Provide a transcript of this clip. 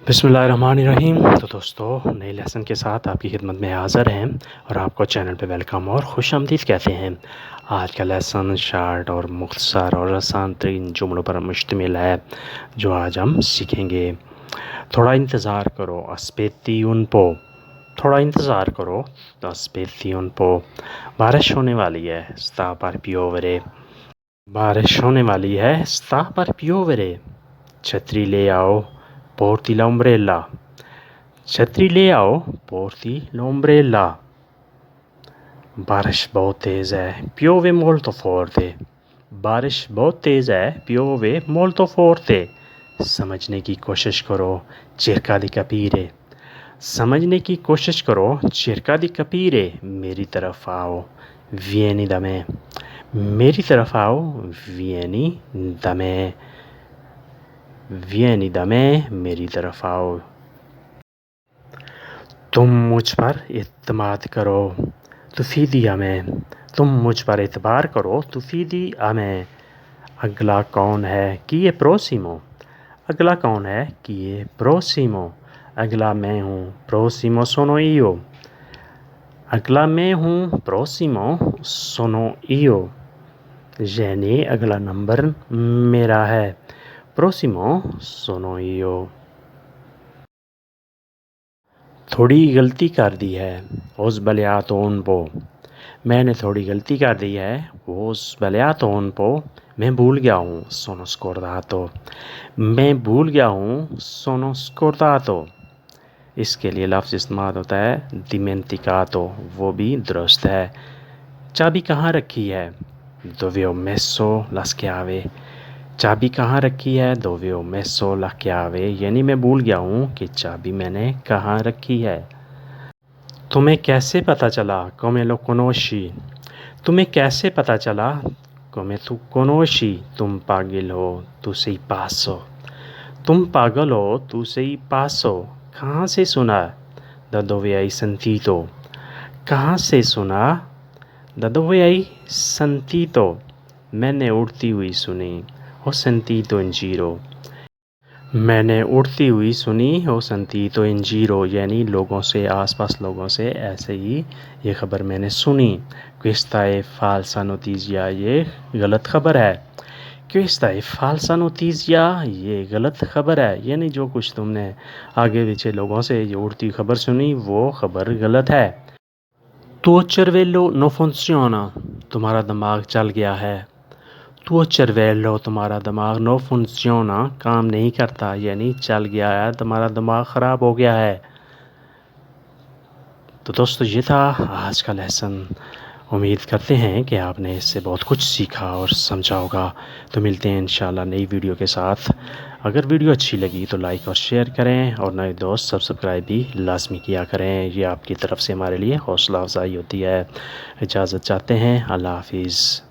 बिस्मिल्लाहिर्रहमानिर्रहीम। तो दोस्तों, नए लेसन के साथ आपकी खिदमत में हाज़िर हैं और आपको चैनल पे वेलकम और खुशामदीद कहते हैं। आज का लेसन शार्ट और मुख्तसर और आसान तरीन जुमलों पर मुश्तमिल है जो आज हम सीखेंगे। थोड़ा इंतज़ार करो, अस्पेत्ती उन पो। थोड़ा इंतज़ार करो, अस्पेत्ती उन पो। बारिश होने वाली है, स्ता पर पियोवरे। बारिश होने वाली है, स्ता पर पियोवरे। छतरी ले आओ, porti l'ombrella. छतरी ले आओ, porti l'ombrella. बारिश बहुत तेज़ है, piove molto forte. बारिश बहुत तेज़ है, piove molto forte. समझने की कोशिश करो, cerca di capire. समझने की कोशिश करो, cerca di capire. मेरी तरफ आओ, vieni da me. मेरी तरफ आओ, vieni da me. vieni da me, मेरी तरफ आओ। तुम मुझ पर इत्मीनान करो, तुफीदी हमें। तुम मुझ पर एतबार करो, तुफीदी हमें। अगला कौन है कि ये प्रोसिमो। अगला कौन है कि ये प्रोसिमो। अगला मैं हूँ, प्रोसिमो सोनो इयो। अगला मैं हूँ, प्रोसिमो सोनो इयो। यानी अगला नंबर मेरा है, प्रोसिमो सोनो इयो। थोड़ी गलती कर दी है, उस बलियातोन पो। मैंने थोड़ी गलती कर दी है, उस बलियातोन पो। मैं भूल गया हूँ, सोनो स्कोर्दातो। मैं भूल गया हूँ, सोनो स्कोर्दातो। इसके लिए लफ्ज़ इस्तेमाल होता है दिमेंटिकातो, वो भी दुरुस्त है। चाबी कहाँ रखी है, dove ho messo la chiave। चाबी कहाँ रखी है, dove ho messo la chiave। यानी मैं भूल गया हूँ कि चाबी मैंने कहाँ रखी है। तुम्हें कैसे पता चला, come lo conosci। तुम्हें कैसे पता चला, come tu conosci। तुम पागल हो, tu sei pazzo। तुम पागल हो, tu sei pazzo। कहाँ से सुना, da dove hai sentito। कहाँ से सुना, da dove hai sentito। मैंने उड़ती हुई सुनी, ho sentito in giro। मैंने उड़ती हुई सुनी, ho sentito in giro। यानी लोगों से, आसपास लोगों से ऐसे ही ये ख़बर मैंने सुनी। questa è falsa notizia। ये गलत ख़बर है। questa è falsa notizia। ये गलत ख़बर है। यानी जो कुछ तुमने आगे पीछे लोगों से ये उड़ती ख़बर सुनी, वो ख़बर गलत है। tuo cervello non funziona। तुम्हारा दिमाग चल गया है। tuo cervello, तुम्हारा दिमाग, no funziona, काम नहीं करता, यानी चल गया है, तुम्हारा दिमाग ख़राब हो गया है। तो दोस्तों, ये था आज का लेसन। उम्मीद करते हैं कि आपने इससे बहुत कुछ सीखा और समझा होगा। तो मिलते हैं इंशाल्लाह नई वीडियो के साथ। अगर वीडियो अच्छी लगी तो लाइक और शेयर करें और नए दोस्त सब्सक्राइब भी लाजमी किया करें। ये आपकी तरफ से हमारे लिए हौसला अफजाई होती है। इजाज़त चाहते हैं, अल्लाह हाफिज़।